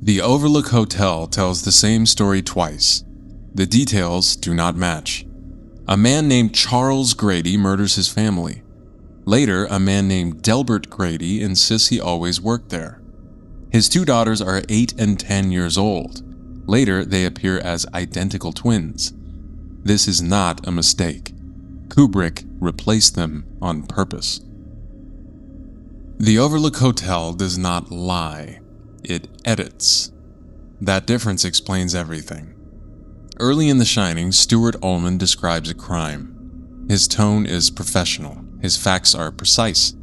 The Overlook Hotel tells the same story twice. The details do not match. A man named Charles Grady murders his family. Later, a man named Delbert Grady insists he always worked there. His two daughters are 8 and 10 years old. Later, they appear as identical twins. This is not a mistake. Kubrick replaced them on purpose. The Overlook Hotel does not lie. It edits. That difference explains everything. Early in The Shining, Stuart Ullman describes a crime. His tone is professional. His facts are precise.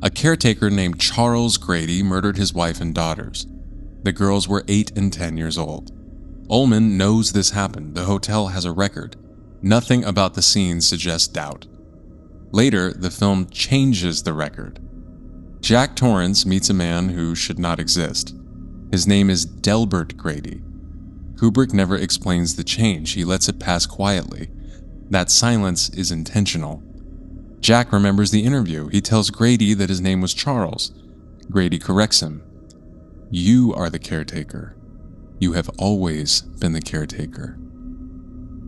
A caretaker named Charles Grady murdered his wife and daughters. The girls were 8 and 10 years old. Ullman knows this happened. The hotel has a record. Nothing about the scene suggests doubt. Later, the film changes the record. Jack Torrance meets a man who should not exist. His name is Delbert Grady. Kubrick never explains the change. He lets it pass quietly. That silence is intentional. Jack remembers the interview. He tells Grady that his name was Charles. Grady corrects him. "You are the caretaker. You have always been the caretaker."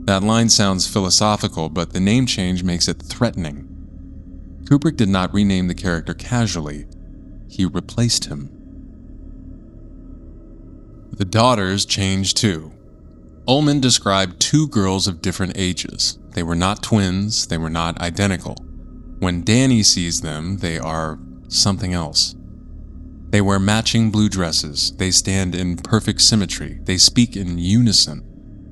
That line sounds philosophical, but the name change makes it threatening. Kubrick did not rename the character casually. He replaced him. The daughters changed too. Ullman described two girls of different ages. They were not twins. They were not identical. When Danny sees them, they are something else. They wear matching blue dresses. They stand in perfect symmetry. They speak in unison.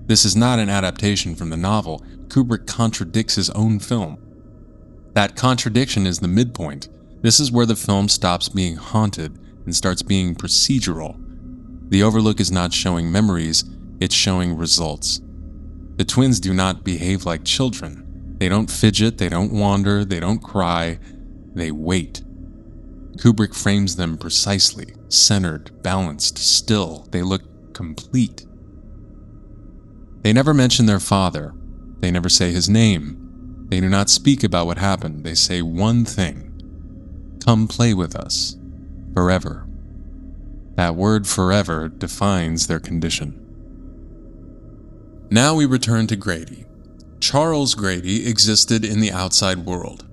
This is not an adaptation from the novel. Kubrick contradicts his own film. That contradiction is the midpoint. This is where the film stops being haunted and starts being procedural. The Overlook is not showing memories, it's showing results. The twins do not behave like children. They don't fidget, they don't wander, they don't cry, they wait. Kubrick frames them precisely, centered, balanced, still. They look complete. They never mention their father. They never say his name. They do not speak about what happened. They say one thing: "Come play with us, forever." That word "forever" defines their condition. Now we return to Grady. Charles Grady existed in the outside world.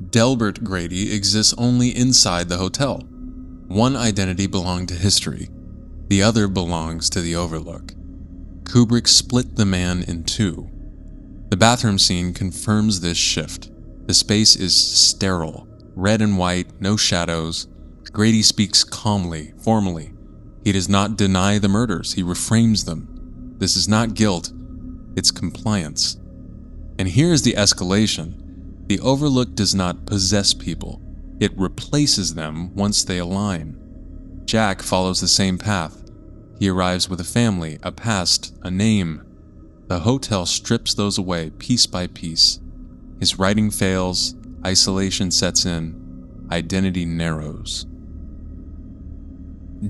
Delbert Grady exists only inside the hotel. One identity belonged to history. The other belongs to the Overlook. Kubrick split the man in two. The bathroom scene confirms this shift. The space is sterile, red and white, no shadows. Grady speaks calmly, formally. He does not deny the murders, he reframes them. This is not guilt, it's compliance. And here is the escalation. The Overlook does not possess people. It replaces them once they align. Jack follows the same path. He arrives with a family, a past, a name. The hotel strips those away piece by piece. His writing fails, isolation sets in, identity narrows.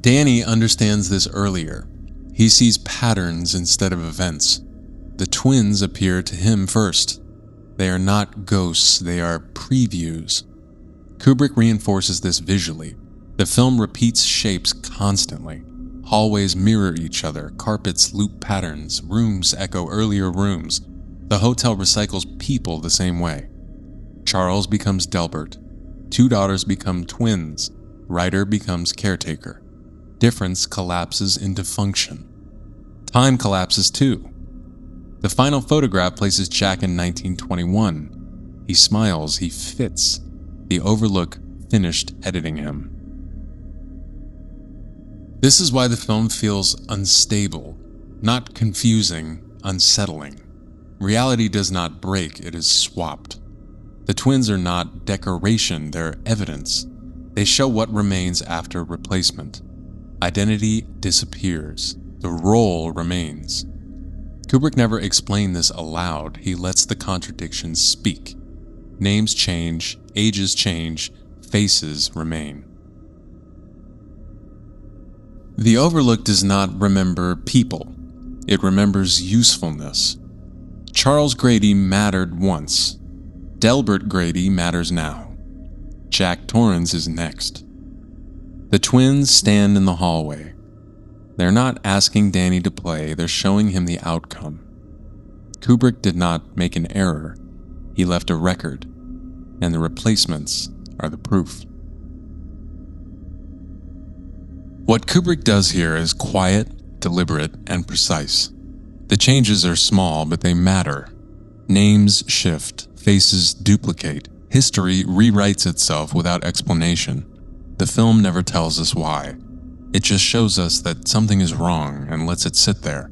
Danny understands this earlier. He sees patterns instead of events. The twins appear to him first. They are not ghosts, they are previews. Kubrick reinforces this visually. The film repeats shapes constantly. Hallways mirror each other, carpets loop patterns, rooms echo earlier rooms. The hotel recycles people the same way. Charles becomes Delbert. Two daughters become twins. Writer becomes caretaker. Difference collapses into function. Time collapses too. The final photograph places Jack in 1921. He smiles, he fits. The Overlook finished editing him. This is why the film feels unstable, not confusing, unsettling. Reality does not break, it is swapped. The twins are not decoration, they're evidence. They show what remains after replacement. Identity disappears. The role remains. Kubrick never explained this aloud. He lets the contradictions speak. Names change, ages change, faces remain. The Overlook does not remember people. It remembers usefulness. Charles Grady mattered once. Delbert Grady matters now. Jack Torrance is next. The twins stand in the hallway. They're not asking Danny to play, they're showing him the outcome. Kubrick did not make an error, he left a record, and the replacements are the proof. What Kubrick does here is quiet, deliberate, and precise. The changes are small, but they matter. Names shift, faces duplicate, history rewrites itself without explanation. The film never tells us why. It just shows us that something is wrong and lets it sit there.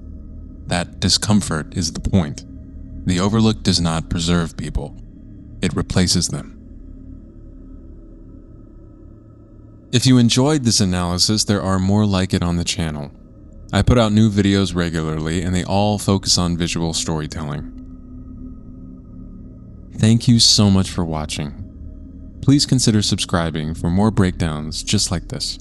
That discomfort is the point. The Overlook does not preserve people. It replaces them. If you enjoyed this analysis, there are more like it on the channel. I put out new videos regularly, and they all focus on visual storytelling. Thank you so much for watching. Please consider subscribing for more breakdowns just like this.